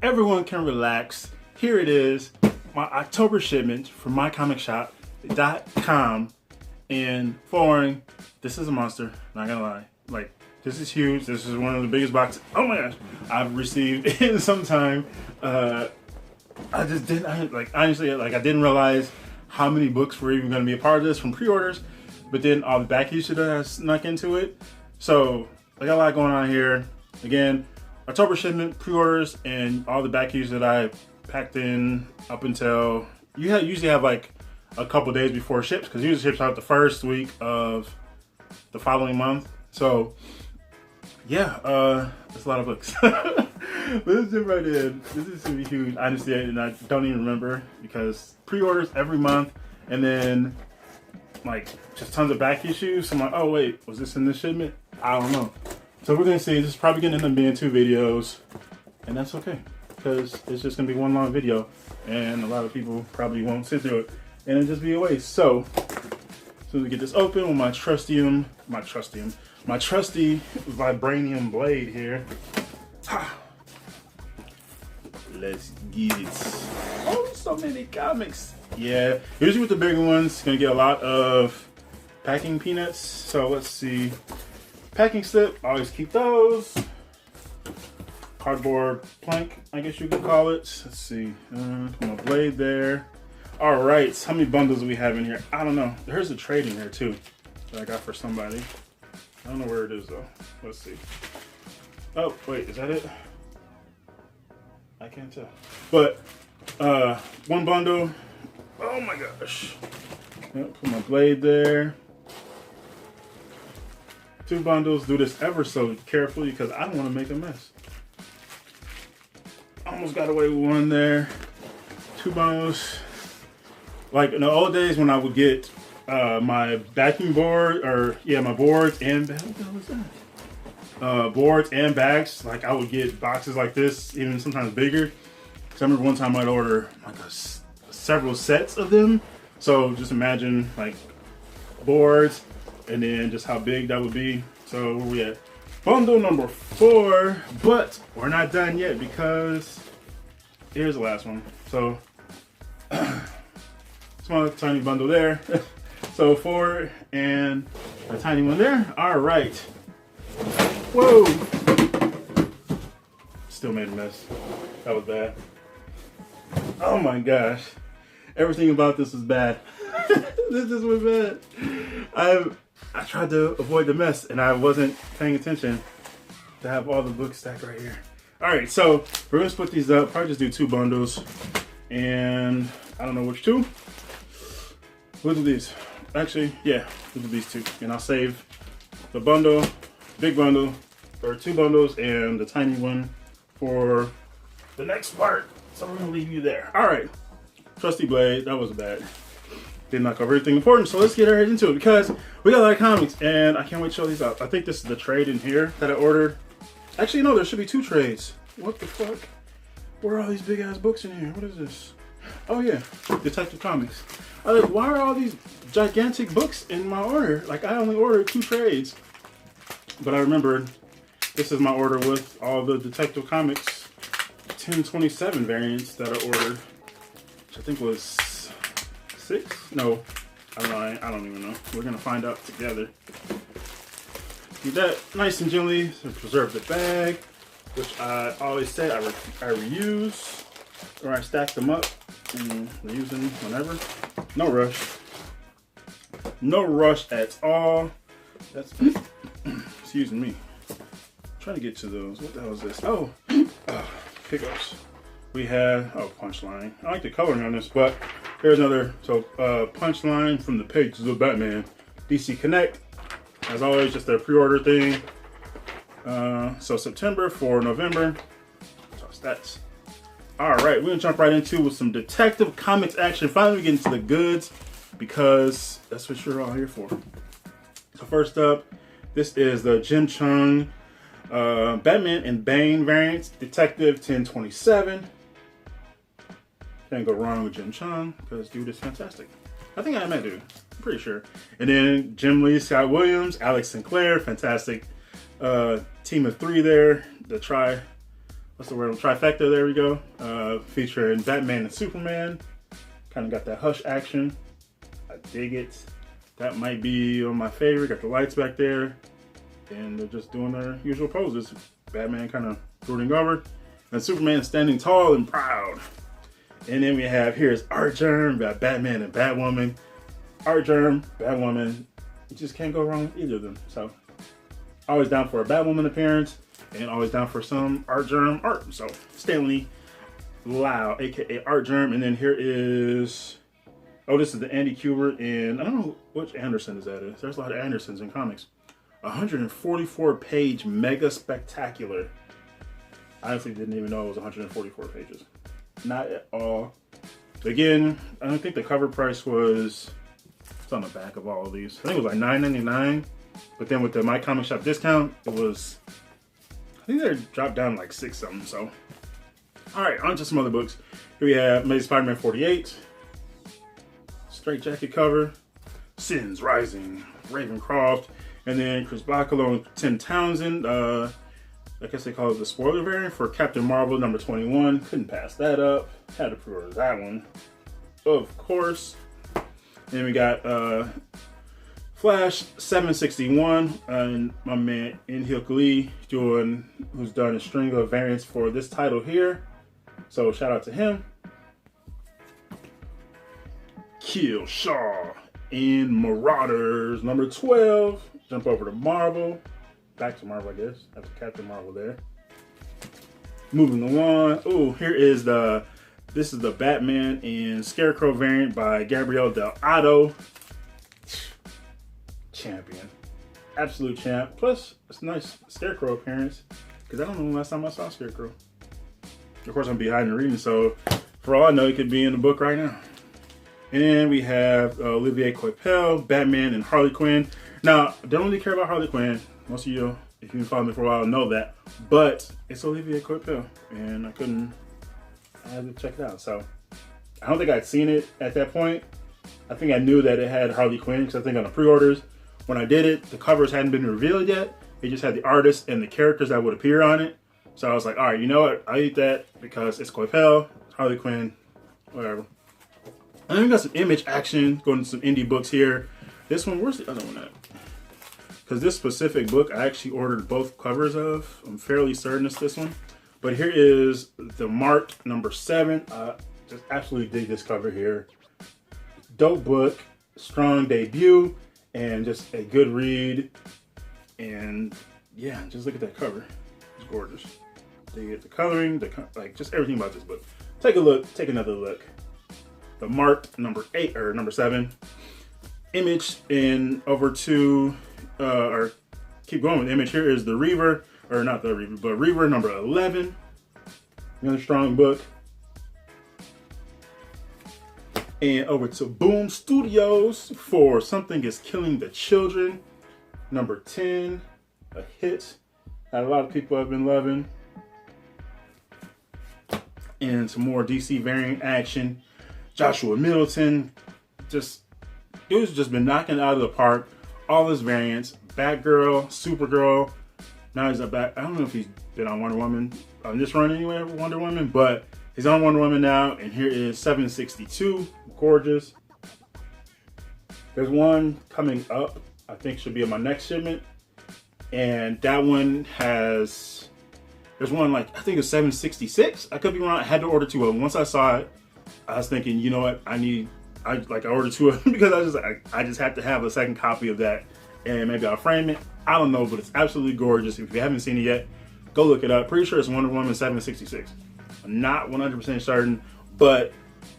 everyone can relax. Here it is, my October shipment from MyComicShop.com. And foreign, this is a monster, not gonna lie. Like, this is huge. This is one of the biggest boxes, oh my gosh, I've received in some time. I just didn't, honestly, I didn't realize how many books were even gonna be a part of this from pre-orders, but then all the back issues that I snuck into it. So I got a lot going on here. Again, October shipment, pre-orders, and all the back issues that I packed in up until, usually have like a couple days before it ships, because it usually ships out the first week of the following month. So yeah, that's a lot of books. Let's jump right in. This is gonna be huge. Honestly, I don't even remember, because pre-orders every month, and then like just tons of back issues. So I'm like, oh wait, was this in this shipment? I don't know. So we're gonna see. This is probably gonna end up being 2 videos, and that's okay, because it's just gonna be one long video, and a lot of people probably won't sit through it, and it'll just be a waste. So we get this open with my trusty vibranium blade here. Let's get it. Oh, so many comics. Yeah, usually with the bigger ones, gonna get a lot of packing peanuts. So let's see. Packing slip, always keep those. Cardboard plank, I guess you could call it. Let's see. My blade there. All right, how many bundles do we have in here? I don't know. There's a trade in here too that I got for somebody. I don't know where it is though. Let's see. Oh, wait, is that it? I can't tell. But one bundle. Oh my gosh. Yep, put my blade there. 2 bundles. Do this ever so carefully, because I don't want to make a mess. Almost got away with one there. 2 bundles. Like in the old days when I would get my backing board, or yeah, my boards and what the hell was that? Boards and bags. Like I would get boxes like this, even sometimes bigger. So I remember one time I'd order like several sets of them. So just imagine like boards, and then just how big that would be. So where we at? Bundle number 4, but we're not done yet, because here's the last one. So small tiny bundle there. So 4 and a tiny one there. All right. Whoa. Still made a mess. That was bad. Oh my gosh. Everything about this is bad. This just was bad. I tried to avoid the mess, and I wasn't paying attention to have all the books stacked right here. All right, so we're gonna split these up. Probably just do 2 bundles, and I don't know which 2. We'll do these. Actually, yeah, we'll do these 2, and I'll save the bundle, big bundle, or 2 bundles, and the tiny one for the next part. So we're gonna leave you there. All right, trusty blade. That was bad. Didn't knock over everything important, so let's get right into it, because we got a lot of comics, and I can't wait to show these out. I think this is the trade in here that I ordered. Actually, no, there should be 2 trades. What the fuck? Where are all these big ass books in here? What is this? Oh yeah, Detective Comics. I was like, why are all these gigantic books in my order? Like, I only ordered 2 trades. But I remembered this is my order with all the Detective Comics 1027 variants that I ordered, which I think was 6? No, I'm lying. I don't even know. We're gonna find out together. Keep that nice and gently to preserve the bag, which I always say I reuse, or I stack them up and reuse them whenever. No rush. No rush at all. That's excuse me. I'm trying to get to those. What the hell is this? Oh, pickups. We have Punchline. I like the coloring on this, but here's another. So Punchline from the pages of Batman, DC Connect. As always, just a pre-order thing. So September for November. So stats. All right, we're gonna jump right into with some Detective Comics action. Finally, we get into the goods, because that's what you're all here for. So first up, this is the Jim Chung Batman and Bane variants, Detective 1027. Can't go wrong with Jim Chung, because dude is fantastic. I think I met dude, I'm pretty sure. And then Jim Lee, Scott Williams, Alex Sinclair, fantastic team of 3 there. Let's what's the word? Trifecta, there we go. Featuring Batman and Superman. Kind of got that Hush action. I dig it. That might be my favorite. Got the lights back there. And they're just doing their usual poses. Batman kind of brooding over. And Superman standing tall and proud. And then we have, here's Artgerm, got Batman and Batwoman. Artgerm, Batwoman. You just can't go wrong with either of them. So, always down for a Batwoman appearance. And always down for some Artgerm art. So, Stanley Lau, aka Artgerm. And then here is, oh, this is the Andy Kubert. And I don't know which Anderson is that is. There's a lot of Andersons in comics. 144 page mega spectacular. I honestly didn't even know it was 144 pages. Not at all. Again, I don't think the cover price was, it's on the back of all of these. I think it was like $9.99. But then with the MyComicShop discount, it was, I think they dropped down like $6 something. So, all right, on to some other books. Here we have Amazing Spider-Man 48. Straight jacket cover. Sins Rising, Ravencroft. And then Chris Bacalo and Tim Townsend. I guess they call it the spoiler variant for Captain Marvel number 21. Couldn't pass that up. Had to pre-order that one, of course. Then we got Flash 761 and my man In-Hyuk Lee who's done a string of variants for this title here. So shout out to him. Kill Shaw and Marauders number 12. Jump over to Marvel. Back to Marvel, I guess. After Captain Marvel there. Moving along. Oh, here is this is the Batman and Scarecrow variant by Gabriel Del Otto. Champion. Absolute champ. Plus, it's a nice Scarecrow appearance. Because I don't know the last time I saw Scarecrow. Of course, I'm behind the reading, so for all I know, it could be in the book right now. And we have Olivier Coipel, Batman and Harley Quinn. Now, I don't really care about Harley Quinn. Most of you, if you've been following me for a while, know that. But it's Olivier Coipel, and I had to check it out. So, I don't think I'd seen it at that point. I think I knew that it had Harley Quinn, because I think on the pre-orders, when I did it, the covers hadn't been revealed yet. It just had the artists and the characters that would appear on it. So I was like, all right, you know what? I'll eat that, because it's Coipel, Harley Quinn, whatever. And then we got some image action, going to some indie books here. This one, where's the other one at? Because this specific book, I actually ordered both covers of. I'm fairly certain it's this one. But here is the Mark number 7. Just absolutely dig this cover here. Dope book, strong debut, and just a good read. And yeah, just look at that cover. It's gorgeous. Dig it, the coloring, like just everything about this book. Take a look, take another look. The Mark number 8 or number 7. Image, and over to or keep going with Image. Here is the Reaver, or not the Reaver, but Reaver number 11. Another strong book. And over to Boom Studios for Something is Killing the Children, number 10, a hit that a lot of people have been loving. And some more DC variant action. Joshua Middleton, dude's just been knocking it out of the park. All his variants, Batgirl, Supergirl. Now he's back. I don't know if he's been on Wonder Woman on this run anyway, Wonder Woman, but he's on Wonder Woman now. And here is 762, gorgeous. There's one coming up, I think should be in my next shipment, and that one has. There's one like I think it's 766. I could be wrong. I had to order 2 of them. Once I saw it, I was thinking, you know what, I ordered 2 of them because I just had to have a second copy of that, and maybe I'll frame it. I don't know, but it's absolutely gorgeous. If you haven't seen it yet, go look it up. Pretty sure it's Wonder Woman 766. I'm not 100% certain, but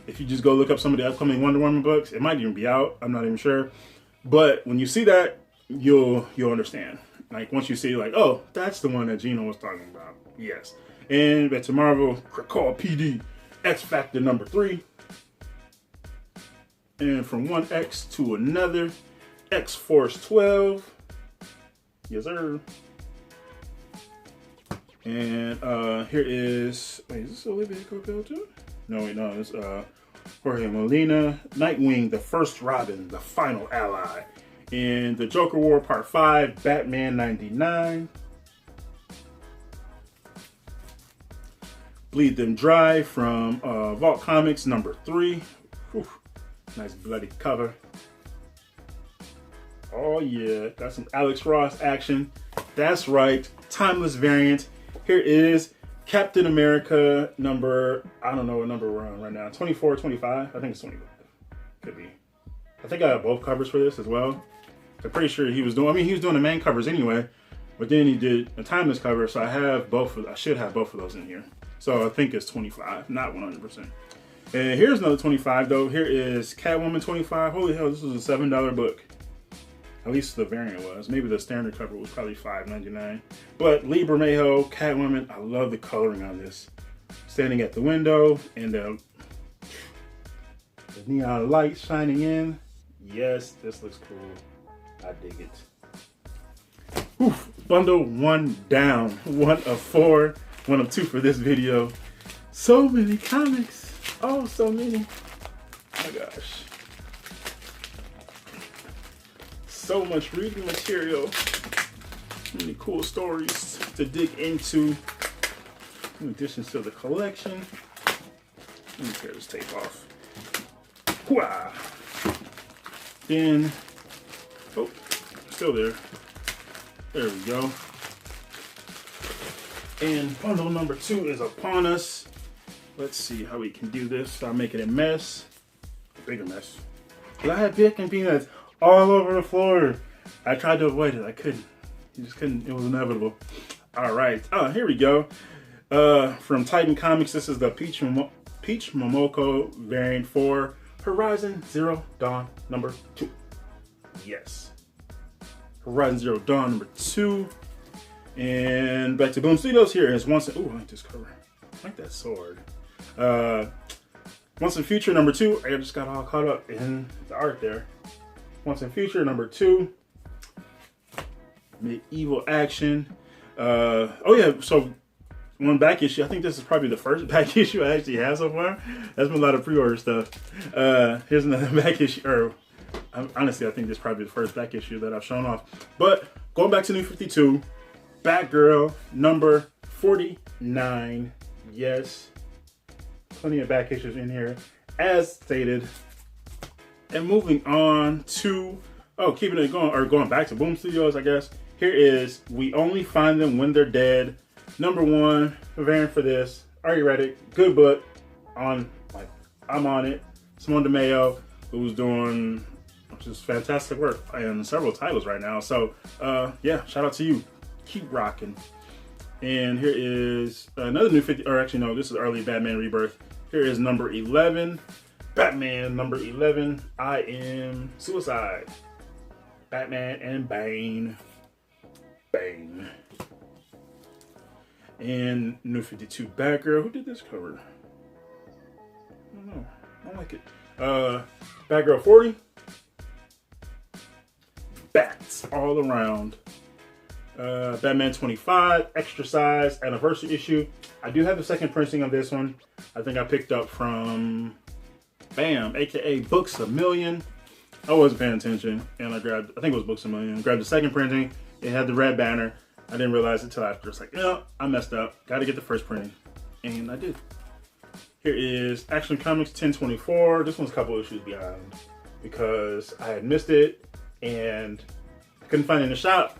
if you just go look up some of the upcoming Wonder Woman books, it might even be out. I'm not even sure. But when you see that, you'll understand. Like once you see like, oh, that's the one that Gino was talking about. Yes. And back to Marvel, Krakow PD, X Factor number 3. And from one X to another, X Force 12. Yes, sir. And here is, wait, is this Olivia Coipel too? No, wait, no, it's Jorge Molina, Nightwing, the First Robin, the Final Ally. And the Joker War Part 5, Batman 99. Bleed Them Dry from Vault Comics number 3. Whew. Nice bloody cover. Oh yeah, got some Alex Ross action. That's right, timeless variant. Here is Captain America number, I don't know what number we're on right now, 24, 25? I think it's 25. Could be. I think I have both covers for this as well. I'm pretty sure he was doing, he was doing the main covers anyway, but then he did a timeless cover, so I have both of, I should have both of those in here. So I think it's 25, not 100%. And here's another 25 though. Here is Catwoman 25. Holy hell, this was a $7 book. At least the variant was. Maybe the standard cover was probably $5.99. But Lee Bermejo, Catwoman, I love the coloring on this. Standing at the window and the neon light shining in. Yes, this looks cool. I dig it. Oof. Bundle 1 down. 1 of 4. 1 of 2 for this video. So many comics. Oh, so many. Oh my gosh. So much reading material. So many cool stories to dig into. In addition to the collection. Let me tear this tape off. Wow. Then, oh, still there. There we go. And bundle number 2 is upon us. Let's see how we can do this without making a mess. A bigger mess. But I had picking peanuts all over the floor. I tried to avoid it. I couldn't. You just couldn't. It was inevitable. All right. Oh, here we go. From Titan Comics, this is the Peach Momoko variant for Horizon Zero Dawn number 2. Yes. Horizon Zero Dawn number 2. And back to Boom Studios. Here is Once in... Ooh, I like this cover. I like that sword. Once in Future number 2. I just got all caught up in the art there. Once in Future number 2. Medieval action. Oh yeah, so one back issue. I think this is probably the first back issue I actually have so far. That's been a lot of pre-order stuff. Here's another back issue. Or honestly, I think this is probably the first back issue that I've shown off. But going back to New 52, Batgirl number 49. Yes, plenty of back issues in here, as stated. And moving on to, keeping it going, or going back to Boom Studios, I guess. Here is We Only Find Them When They're Dead. Number 1 variant for this. Already read it. Good book. I'm on it. Simone DeMayo, who's doing just fantastic work in several titles right now. So yeah, shout out to you. Keep rocking. And here is another New 50, or actually no, this is early Batman Rebirth. Here is number 11. Batman number 11. I Am Suicide. Batman and Bane. Bane. And New 52 Batgirl. Who did this cover? I don't know. I don't like it. Batgirl 40. Bats all around. Batman 25, extra size, anniversary issue. I do have the second printing of this one. I think I picked up from Bam, aka Books A Million. I wasn't paying attention, and I think it was Books A Million. Grabbed the second printing. It had the red banner. I didn't realize it until after. It's like, I messed up. Got to get the first printing, and I did. Here is Action Comics 1024. This one's a couple issues behind because I had missed it and I couldn't find it in the shop.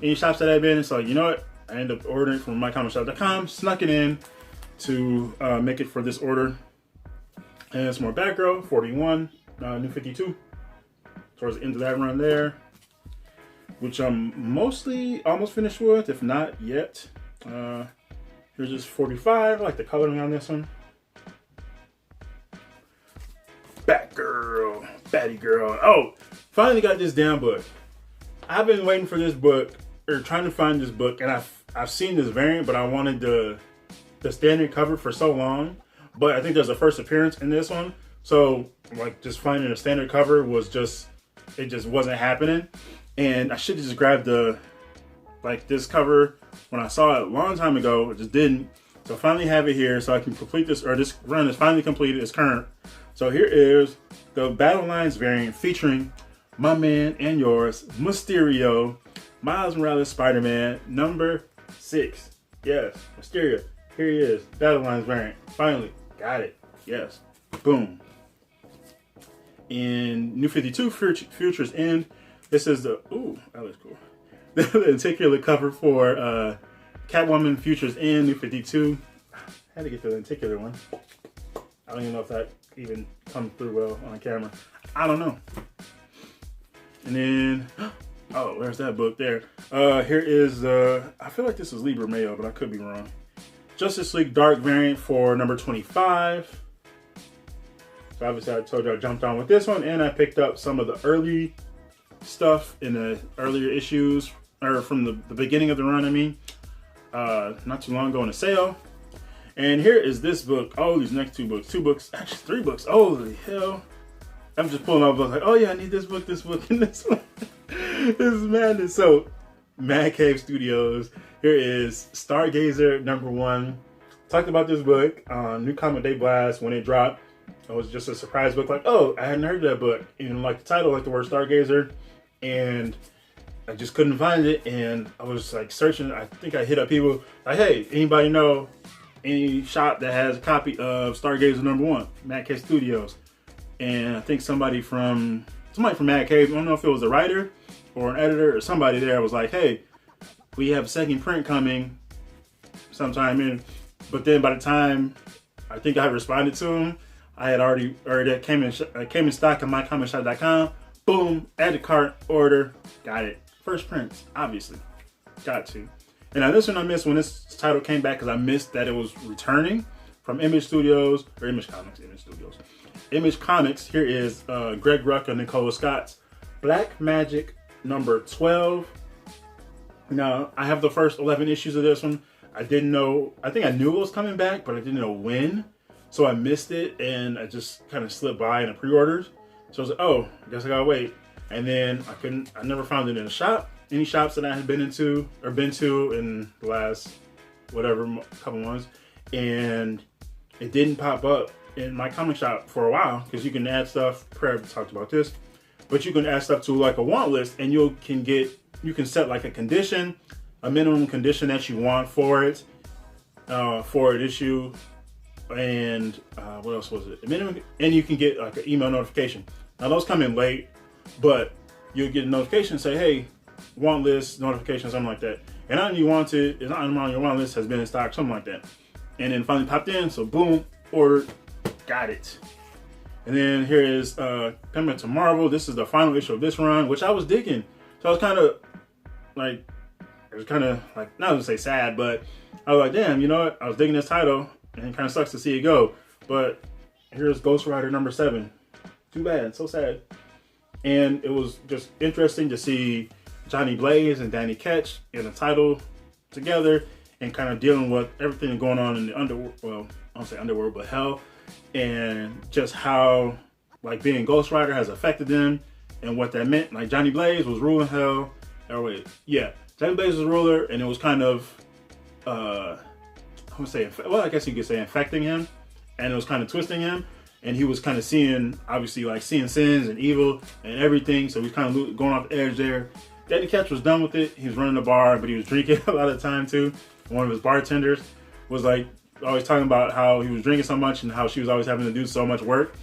Any shops that I've been in, so you know what? I ended up ordering from MyComicShop.com, snuck it in to make it for this order. And it's more Batgirl 41, New 52. Towards the end of that run there, which I'm mostly almost finished with, if not yet. Here's just 45. I like the coloring on this one. Batgirl, Batty Girl. Oh, finally got this damn book. I've been waiting for this book, or trying to find this book, and I've seen this variant, but I wanted the standard cover for so long. But I think there's a first appearance in this one, so like just finding a standard cover was just, it just wasn't happening. And I should have just grabbed this cover when I saw it a long time ago. I just didn't. So I finally have it here, so I can complete this, or this run is finally completed. It's current. So here is the Battle Lines variant featuring my man and yours, Mysterio, Miles Morales Spider-Man, number 6. Yes, Mysterio. Here he is. Battle Lines variant. Finally. Got it. Yes. Boom. In New 52 Futures End, this is the, ooh, that looks cool. The lenticular cover for Catwoman Futures End, New 52. I had to get the lenticular one. I don't even know if that even comes through well on camera. I don't know. And then, oh, where's that book there? Here is, I feel like this is Libra Mayo, but I could be wrong. Justice League Dark variant for number 25. So obviously I told you I jumped on with this one, and I picked up some of the early stuff in the earlier issues, or from the beginning of the run, I mean. Not too long ago in a sale. And here is this book. Oh, these next two books, actually 3 books. Holy hell. I'm just pulling out books like, oh yeah, I need this book, and this one. This is madness. So, Mad Cave Studios. Here is Stargazer #1. Talked about this book on New Comic Day Blast when it dropped. It was just a surprise book, like, oh, I hadn't heard of that book. Even like the title, like the word Stargazer. And I just couldn't find it. And I was like searching. I think I hit up people like, hey, anybody know any shop that has a copy of Stargazer #1, Mad Cave Studios? And I think somebody from Mad Cave, I don't know if it was a writer or an editor or somebody there, was like, hey, we have a second print coming sometime in. But then by the time I think I responded to him, I had already came in stock on MyComicShop.com. Boom, add to cart, order, got it. First prints, obviously, got to. And now this one I missed when this title came back, because I missed that it was returning from Image Studios, or Image Comics. Here is Greg Rucka and Nicola Scott's Black Magic #12. Now, I have the first 11 issues of this one. I didn't know, I think I knew it was coming back, but I didn't know when. So I missed it, and I just kind of slipped by in the pre-orders. So I was like, oh, I guess I gotta wait. And then I never found it in a shop. Any shops that I had been to in the last, whatever, couple months. And it didn't pop up in my comic shop for a while, because you can add stuff, Prayer talked about this, but you can add stuff to like a want list, and you can set like a condition, a minimum condition that you want for it, for an issue, and what else was it? A minimum, and you can get like an email notification. Now those come in late, but you'll get a notification say, hey, want list notification, something like that. And not you want it, it's not on your want list, has been in stock, something like that. And then finally popped in, so boom, ordered, got it. And then here is coming to Marvel. This is the final issue of this run, which I was digging. So I was kind of like, not to say sad, but I was like, damn, you know what? I was digging this title, and it kind of sucks to see it go. But here's Ghost Rider #7. Too bad, so sad. And it was just interesting to see Johnny Blaze and Danny Ketch in the title together, and kind of dealing with everything going on in the underworld. Well, I don't say underworld, but hell, and just how like being Ghost Rider has affected them, and what that meant. Like Johnny Blaze was ruling hell. Johnny Blaze was ruler, and it was kind of, I guess you could say infecting him, and it was kind of twisting him. And he was kind of seeing sins and evil and everything. So he was kind of going off the edge there. Danny Ketch was done with it. He was running the bar, but he was drinking a lot of the time too. One of his bartenders was like always talking about how he was drinking so much and how she was always having to do so much work.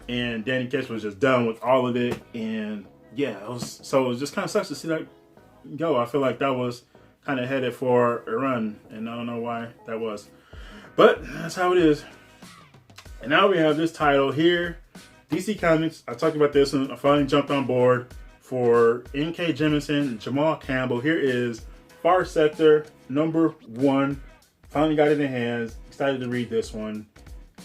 And Danny Ketch was just done with all of it. And yeah, it was just kind of sucks to see that go. I feel like that was kind of headed for a run, and I don't know why that was. But that's how it is. And now we have this title here, DC Comics. I talked about this, and I finally jumped on board for N.K. Jemisin and Jamal Campbell. Here is Far Sector #1. Finally got it in hands. Excited to read this one.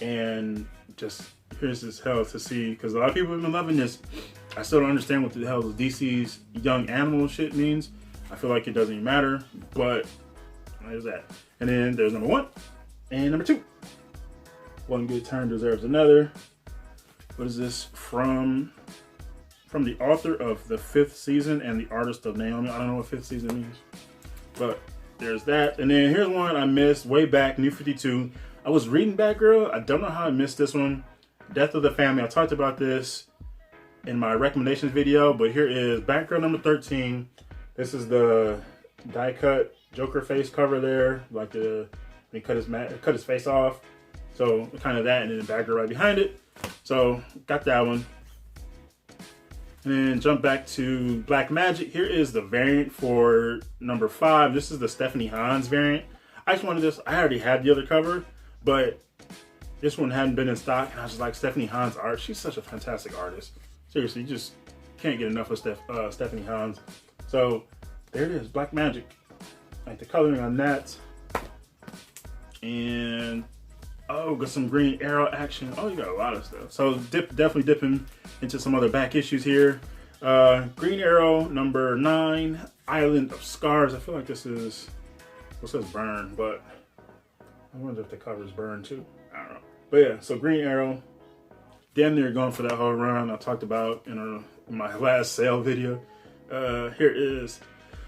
And just, here's this hell to see, because a lot of people have been loving this. I still don't understand what the hell DC's Young Animal shit means. I feel like it doesn't even matter, but there's that. And then there's #1 and #2. One good turn deserves another. What is this? From the author of the 5th season and the artist of Naomi. I don't know what 5th season means, but there's that. And then here's one I missed way back, New 52. I was reading Batgirl. I don't know how I missed this one. Death of the Family. I talked about this in my recommendations video, but here is Batgirl #13. This is the die cut Joker face cover there, like the He cut his face off. So kind of that, and then the Batgirl right behind it. So got that one. And then jump back to Black Magic. Here is the variant for number 5. This is the Stephanie Hans variant. I just wanted this. I already had the other cover, but this one hadn't been in stock, and I was just like, Stephanie Hans art. She's such a fantastic artist. Seriously, you just can't get enough of Stephanie Hans. So there it is, Black Magic. Like the coloring on that. And oh, got some Green Arrow action. Oh, you got a lot of stuff. So definitely dipping into some other back issues here. Green Arrow number 9, Island of Scars. I feel like this is, well, it says burn, but I wonder if the cover's burn too. I don't know. But yeah, so Green Arrow, damn near going for that whole run I talked about in my last sale video. Here is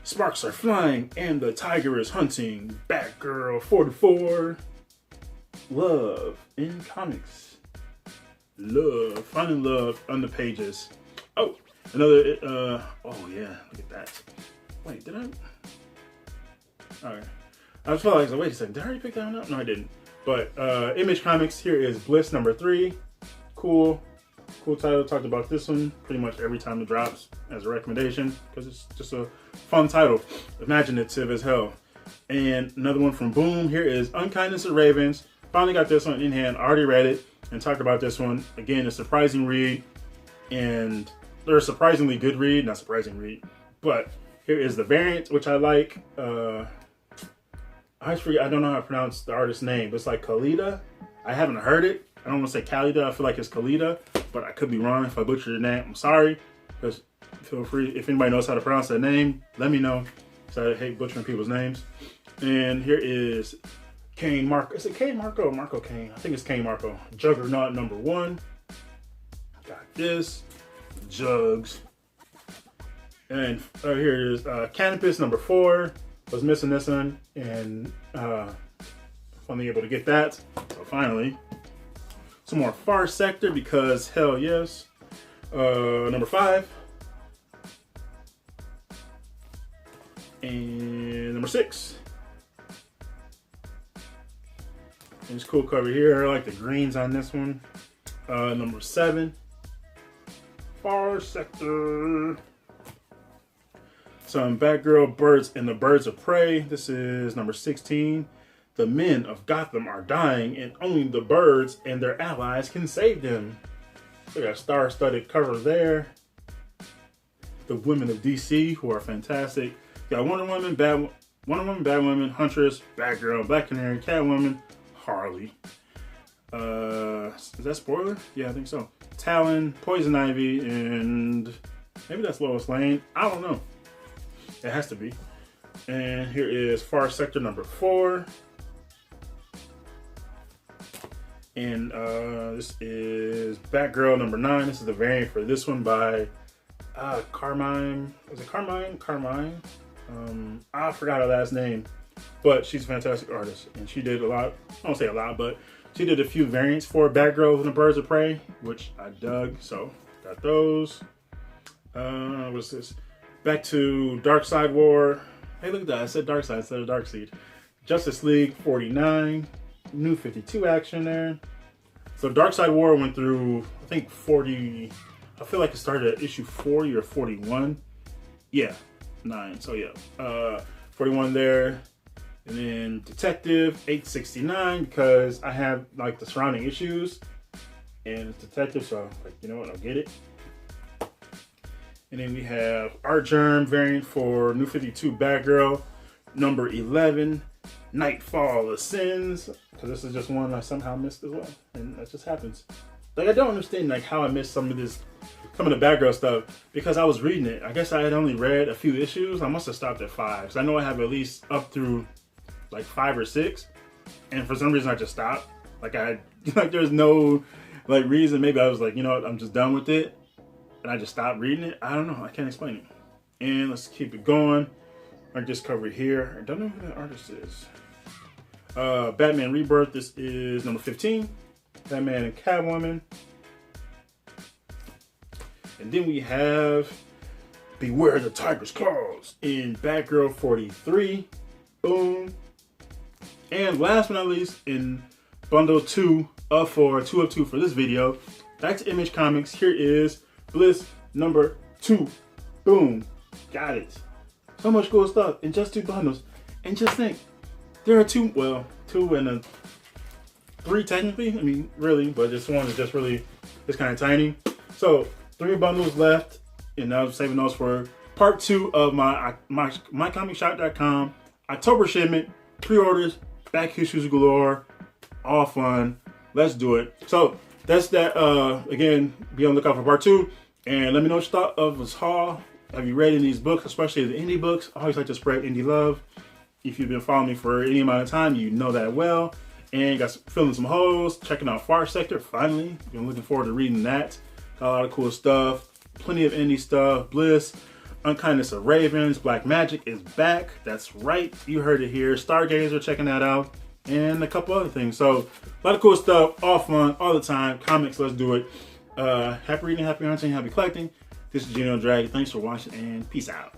Sparks Are Flying and the Tiger is Hunting. Batgirl 44. Love in comics. Love, finding love on the pages. Oh, another, oh yeah, look at that. Wait, did I? Alright. I was like, wait a second, did I already pick that one up? No, I didn't. But Image Comics, here is Bliss number 3. Cool title. Talked about this one pretty much every time it drops as a recommendation because it's just a fun title, imaginative as hell. And another one from Boom. Here is Unkindness of Ravens. Finally got this one in hand. Already read it and talked about this one. Again, a surprising read, and they're a surprisingly good read. Not surprising read, but here is the variant, which I like. I forget. I don't know how to pronounce the artist's name, but it's like Khalida. I haven't heard it. I don't want to say Khalida. I feel like it's Khalida, but I could be wrong. If I butcher the name, I'm sorry. Because feel free, if anybody knows how to pronounce that name, let me know. So I hate butchering people's names. And here is Kane Marco. Is it Kane Marco or Marco Kane? I think it's Kane Marco. Juggernaut number 1. Got this. Jugs. And here is Canopus number 4. Was missing this one, and finally able to get that. So finally, some more Far Sector because hell yes. Number 5. And number 6. And it's cool cover here. I like the greens on this one. Number 7. Far Sector. Some Batgirl Birds and the Birds of Prey. This is number 16. The men of Gotham are dying, and only the birds and their allies can save them. So we got a star-studded cover there. The women of DC, who are fantastic. Got Wonder Woman, Batwoman, Huntress, Batgirl, Black Canary, Catwoman, Harley. Is that spoiler? Yeah, I think so. Talon, Poison Ivy, and maybe that's Lois Lane. I don't know. It has to be. And here is Far Sector number 4. And this is Batgirl number 9. This is the variant for this one by Carmine. Is it Carmine? Carmine. I forgot her last name. But she's a fantastic artist. And she did a lot. I won't say a lot, but she did a few variants for Batgirl and the Birds of Prey, which I dug. So got those. What's this? Back to Darkseid War. Hey, look at that. I said Darkseid instead of Darkseid. Justice League 49. New 52 action there. So Darkseid War went through, I think, 40. I feel like it started at issue 40 or 41. Yeah, 9. So yeah, 41 there. And then Detective 869 because I have like the surrounding issues. And it's Detective, so like, you know what, I'll get it. And then we have Art Germ variant for New 52 Batgirl, number 11, Nightfall Ascends, because this is just one I somehow missed as well, and that just happens. Like, I don't understand like how I missed some of the Batgirl stuff, because I was reading it. I guess I had only read a few issues. I must have stopped at 5, because I know I have at least up through like 5 or 6, and for some reason I just stopped. Like, there's no like reason. Maybe I was like, you know what, I'm just done with it. And I just stopped reading it. I don't know. I can't explain it. And let's keep it going. Like this cover here. I don't know who that artist is. Batman Rebirth. This is number 15. Batman and Catwoman. And then we have Beware the Tiger's Claws in Batgirl 43. Boom. And last but not least, in bundle 2 of 4, 2 of 2 for this video, back to Image Comics. Here is Bliss number 2. Boom. Got it. So much cool stuff in just 2 bundles. And just think, there are 2 and 3 technically. I mean, really, but this one is just really, it's kind of tiny. So 3 bundles left, and I'm saving those for part 2 of my MyComicShop.com October shipment, pre-orders, back issues galore, all fun. Let's do it. So that's that. Again, be on the lookout for part 2, and let me know what you thought of this haul. Have you read any of these books, especially the indie books? I always like to spread indie love. If you've been following me for any amount of time, you know that well. And got filling some holes, checking out Far Sector. Finally, been looking forward to reading that. Got a lot of cool stuff, plenty of indie stuff. Bliss, Unkindness of Ravens, Black Magic is back. That's right, you heard it here. Stargazer, checking that out, and a couple other things. So a lot of cool stuff, all fun, all the time. Comics, let's do it. Happy reading, happy hunting, happy collecting. This is GENOTHADRAGON. Thanks for watching, and peace out.